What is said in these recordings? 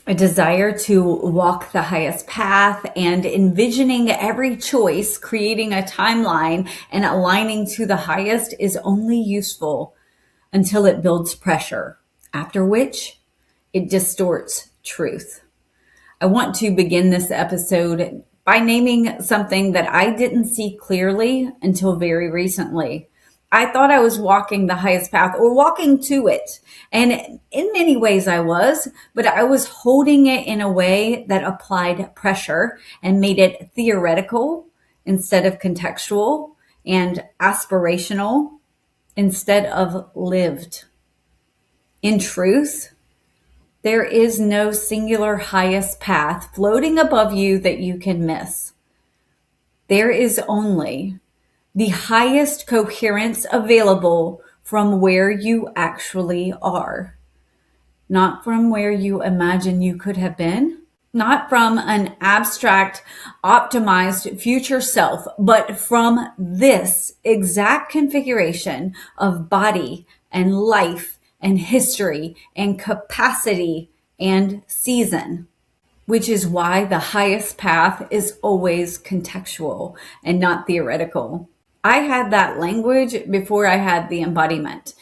A desire to walk the highest path and envisioning every choice, creating a timeline and aligning to the highest is only useful until it builds pressure, after which it distorts truth. I want to begin this episode by naming something that I didn't see clearly until very recently. I thought I was walking the highest path or walking to it. And in many ways I was, but I was holding it in a way that applied pressure and made it theoretical instead of contextual and aspirational instead of lived. In truth, there is no singular highest path floating above you that you can miss. There is only the highest coherence available from where you actually are, not from where you imagine you could have been, not from an abstract, optimized future self, but from this exact configuration of body and life and history and capacity and season, which is why the highest path is always contextual and not theoretical. I had that language before I had the embodiment.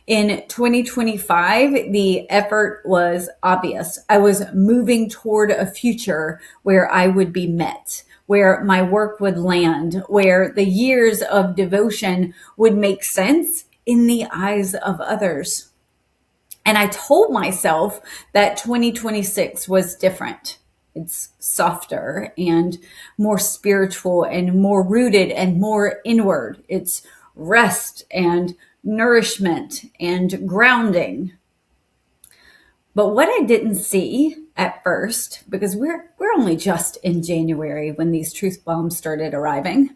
In 2025, the effort was obvious. I was moving toward a future where I would be met, where my work would land, where the years of devotion would make sense in the eyes of others. And I told myself that 2026 was different. It's softer and more spiritual and more rooted and more inward. It's rest and nourishment and grounding. But what I didn't see at first, because we're only just in January when these truth bombs started arriving,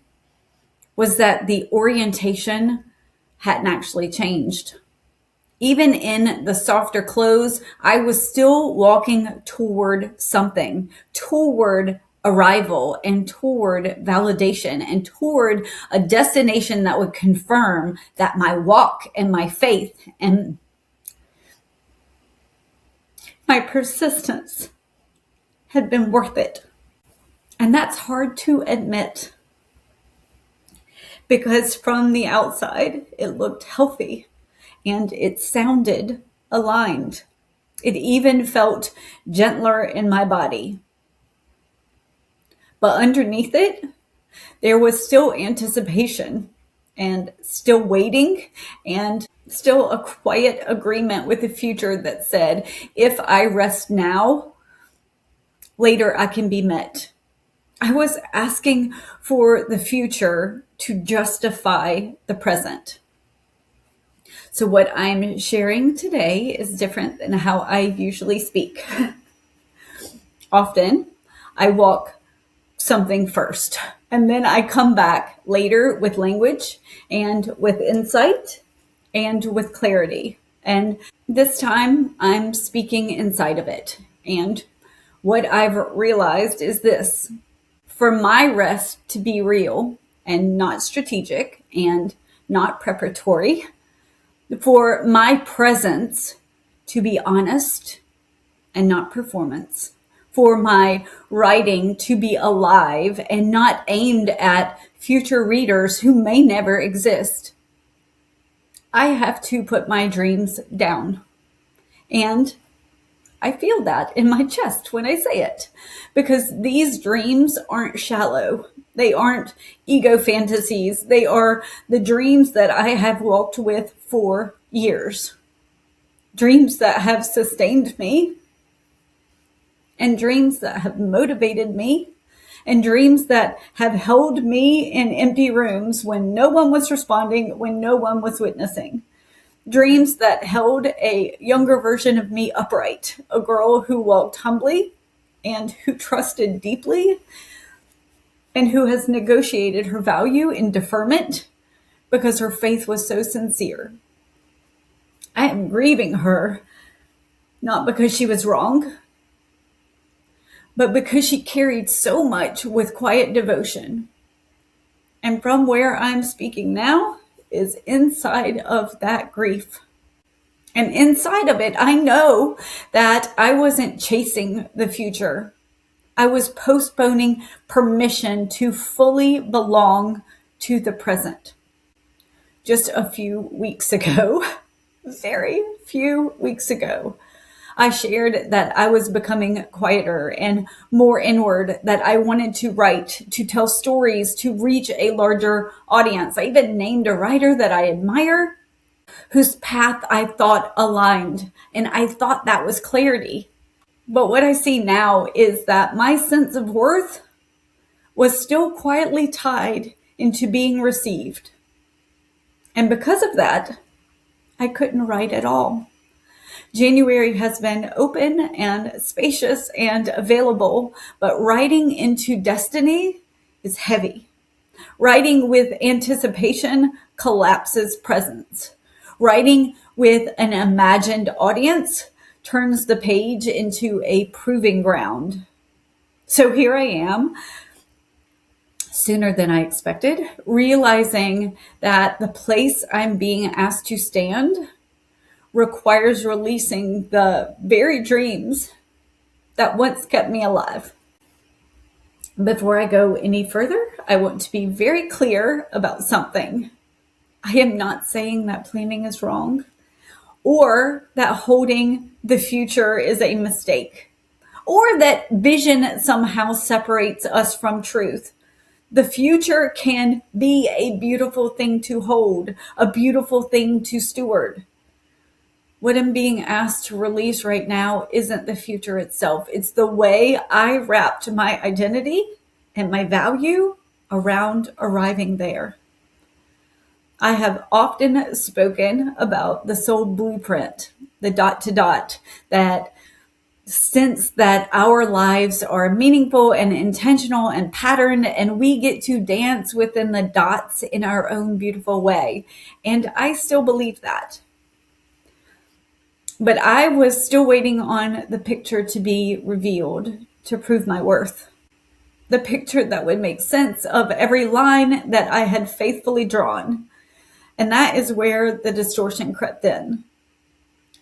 was that the orientation hadn't actually changed. Even in the softer clothes, I was still walking toward something, toward arrival and toward validation and toward a destination that would confirm that my walk and my faith and my persistence had been worth it. And that's hard to admit because from the outside, it looked healthy and it sounded aligned. It even felt gentler in my body. But underneath it, there was still anticipation and still waiting and still a quiet agreement with the future that said, if I rest now, later I can be met. I was asking for the future to justify the present. So what I'm sharing today is different than how I usually speak. Often, I walk something first, and then I come back later with language and with insight and with clarity. And this time, I'm speaking inside of it. And what I've realized is this: for my rest to be real and not strategic and not preparatory, for my presence to be honest and not performance, for my writing to be alive and not aimed at future readers who may never exist, I have to put my dreams down. And I feel that in my chest when I say it, because these dreams aren't shallow. They aren't ego fantasies. They are the dreams that I have walked with for years. Dreams that have sustained me, and dreams that have motivated me, and dreams that have held me in empty rooms when no one was responding, when no one was witnessing. Dreams that held a younger version of me upright, a girl who walked humbly and who trusted deeply and who has negotiated her value in deferment because her faith was so sincere. I am grieving her, not because she was wrong, but because she carried so much with quiet devotion. And from where I'm speaking now is inside of that grief. And inside of it, I know that I wasn't chasing the future. I was postponing permission to fully belong to the present. Just a few weeks ago, very few weeks ago, I shared that I was becoming quieter and more inward, that I wanted to write, to tell stories, to reach a larger audience. I even named a writer that I admire, whose path I thought aligned, and I thought that was clarity. But what I see now is that my sense of worth was still quietly tied into being received. And because of that, I couldn't write at all. January has been open and spacious and available, but writing into destiny is heavy. Writing with anticipation collapses presence. Writing with an imagined audience turns the page into a proving ground. So here I am, sooner than I expected, realizing that the place I'm being asked to stand requires releasing the very dreams that once kept me alive. Before I go any further, I want to be very clear about something. I am not saying that planning is wrong or that holding the future is a mistake or that vision somehow separates us from truth. The future can be a beautiful thing to hold, a beautiful thing to steward. What I'm being asked to release right now isn't the future itself. It's the way I wrapped my identity and my value around arriving there. I have often spoken about the soul blueprint, the dot to dot, that sense that our lives are meaningful and intentional and patterned, and we get to dance within the dots in our own beautiful way. And I still believe that. But I was still waiting on the picture to be revealed to prove my worth. The picture that would make sense of every line that I had faithfully drawn. And that is where the distortion crept in.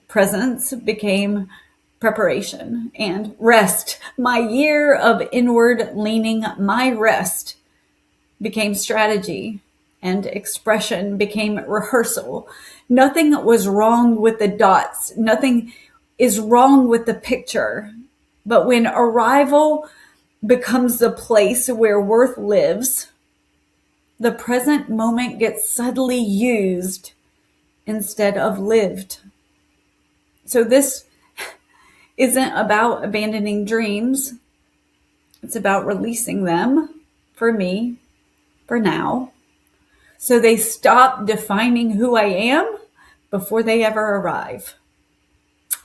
Presence became preparation and rest. My year of inward leaning, my rest became strategy, and expression became rehearsal. Nothing was wrong with the dots. Nothing is wrong with the picture. But when arrival becomes the place where worth lives, the present moment gets subtly used instead of lived. So this isn't about abandoning dreams. It's about releasing them for me, for now, so they stop defining who I am before they ever arrive.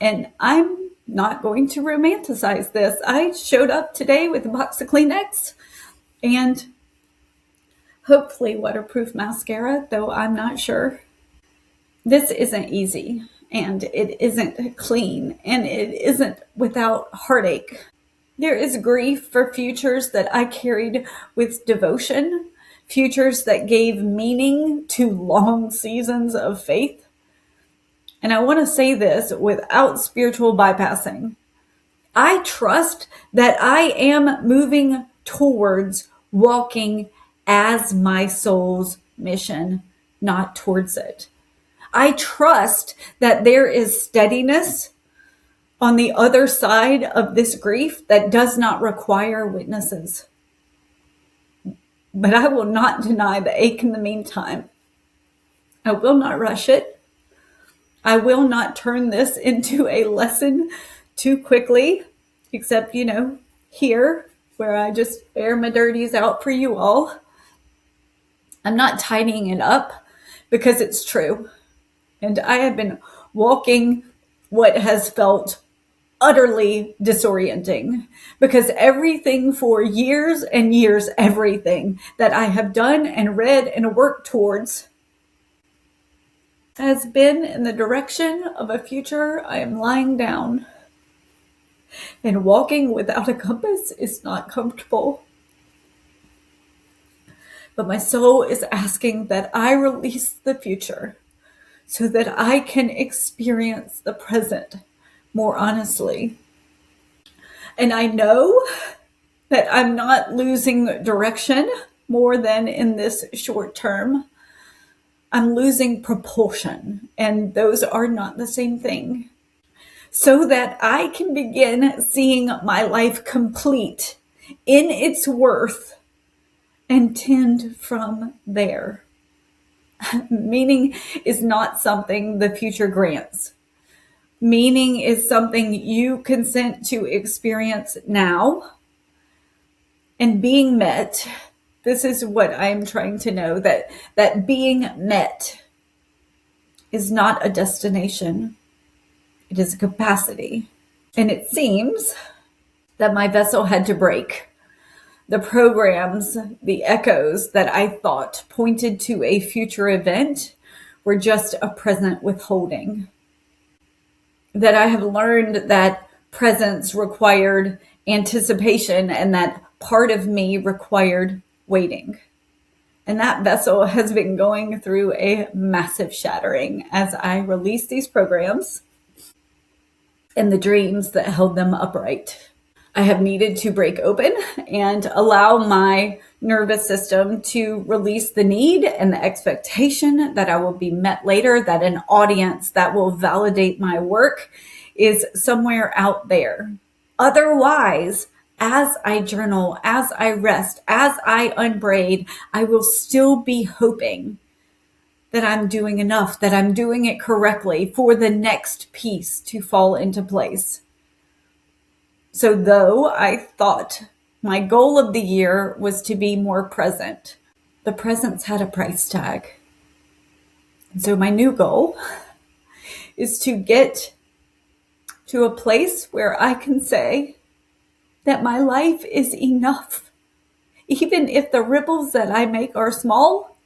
And I'm not going to romanticize this. I showed up today with a box of Kleenex and hopefully waterproof mascara, though I'm not sure. This isn't easy, and it isn't clean, and it isn't without heartache. There is grief for futures that I carried with devotion, futures that gave meaning to long seasons of faith. And I want to say this without spiritual bypassing. I trust that I am moving towards walking as my soul's mission, not towards it. I trust that there is steadiness on the other side of this grief that does not require witnesses. But I will not deny the ache in the meantime. I will not rush it. I will not turn this into a lesson too quickly, except, here, where I just air my dirties out for you all. I'm not tidying it up because it's true. And I have been walking what has felt utterly disorienting, because everything for years and years, everything that I have done and read and worked towards has been in the direction of a future I am lying down. And walking without a compass is not comfortable. But my soul is asking that I release the future so that I can experience the present more honestly. And I know that I'm not losing direction more than in this short term. I'm losing propulsion, and those are not the same thing. So that I can begin seeing my life complete in its worth and tend from there. Meaning is not something the future grants. Meaning is something you consent to experience now. And being met, this is what I'm trying to know, that being met is not a destination. It is a capacity. And it seems that my vessel had to break. The programs, the echoes that I thought pointed to a future event were just a present withholding. That I have learned that presence required anticipation and that part of me required waiting. And that vessel has been going through a massive shattering as I release these programs and the dreams that held them upright. I have needed to break open and allow my nervous system to release the need and the expectation that I will be met later, that an audience that will validate my work is somewhere out there. Otherwise, as I journal, as I rest, as I unbraid, I will still be hoping that I'm doing enough, that I'm doing it correctly for the next piece to fall into place. So though I thought my goal of the year was to be more present, the presence had a price tag. And so my new goal is to get to a place where I can say that my life is enough, even if the ripples that I make are small.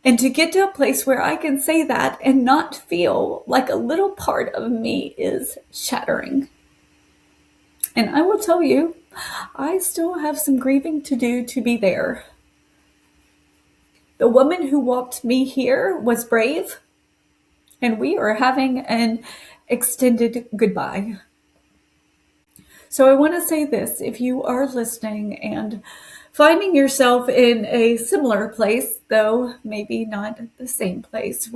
And to get to a place where I can say that and not feel like a little part of me is shattering. And I will tell you, I still have some grieving to do to be there. The woman who walked me here was brave, and we are having an extended goodbye. So I want to say this, if you are listening and finding yourself in a similar place, though maybe not the same place,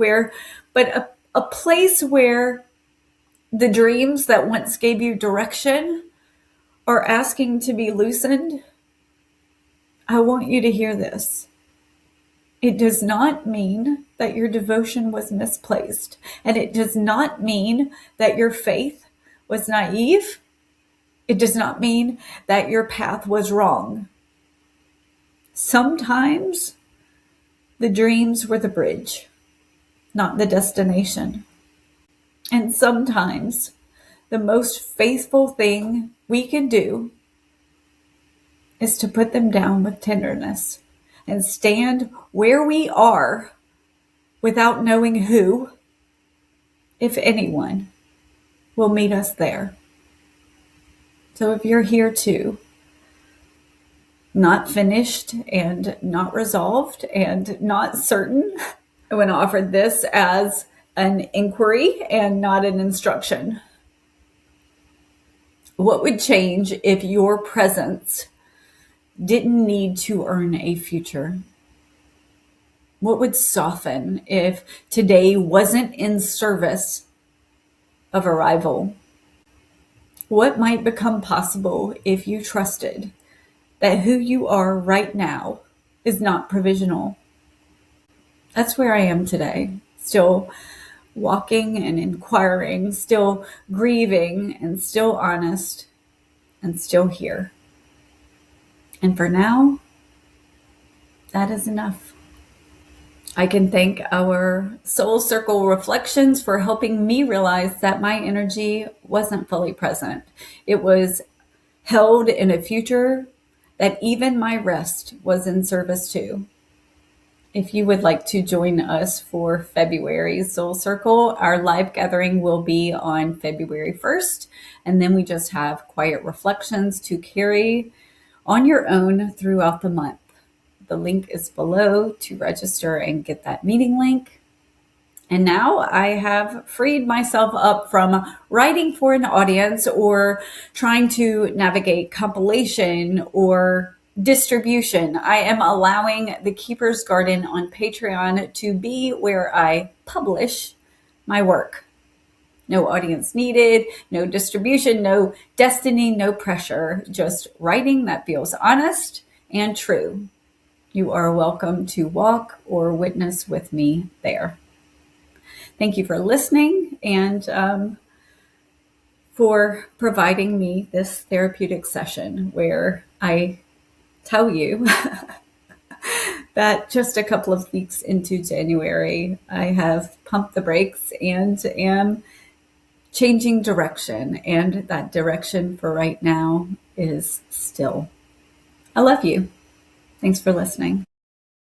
but a place where the dreams that once gave you direction are asking to be loosened, I want you to hear this. It does not mean that your devotion was misplaced, and it does not mean that your faith was naive. It does not mean that your path was wrong. Sometimes the dreams were the bridge, not the destination. And sometimes the most faithful thing we can do is to put them down with tenderness and stand where we are without knowing who, if anyone, will meet us there. So if you're here too, not finished and not resolved and not certain, I want to offer this as an inquiry and not an instruction. What would change if your presence didn't need to earn a future? What would soften if today wasn't in service of arrival? What might become possible if you trusted that who you are right now is not provisional? That's where I am today, still walking and inquiring, still grieving and still honest and still here. And for now, that is enough. I can thank our Soul Circle reflections for helping me realize that my energy wasn't fully present. It was held in a future that even my rest was in service to. If you would like to join us for February's Soul Circle, our live gathering will be on February 1st. And then we just have quiet reflections to carry on your own throughout the month. The link is below to register and get that meeting link. And now I have freed myself up from writing for an audience or trying to navigate compilation or distribution. I am allowing the Keeper's Garden on Patreon to be where I publish my work. No audience needed, no distribution, no destiny, no pressure, just writing that feels honest and true. You are welcome to walk or witness with me there. Thank you for listening and for providing me this therapeutic session where I tell you that just a couple of weeks into January, I have pumped the brakes and am changing direction. And that direction for right now is still. I love you. Thanks for listening.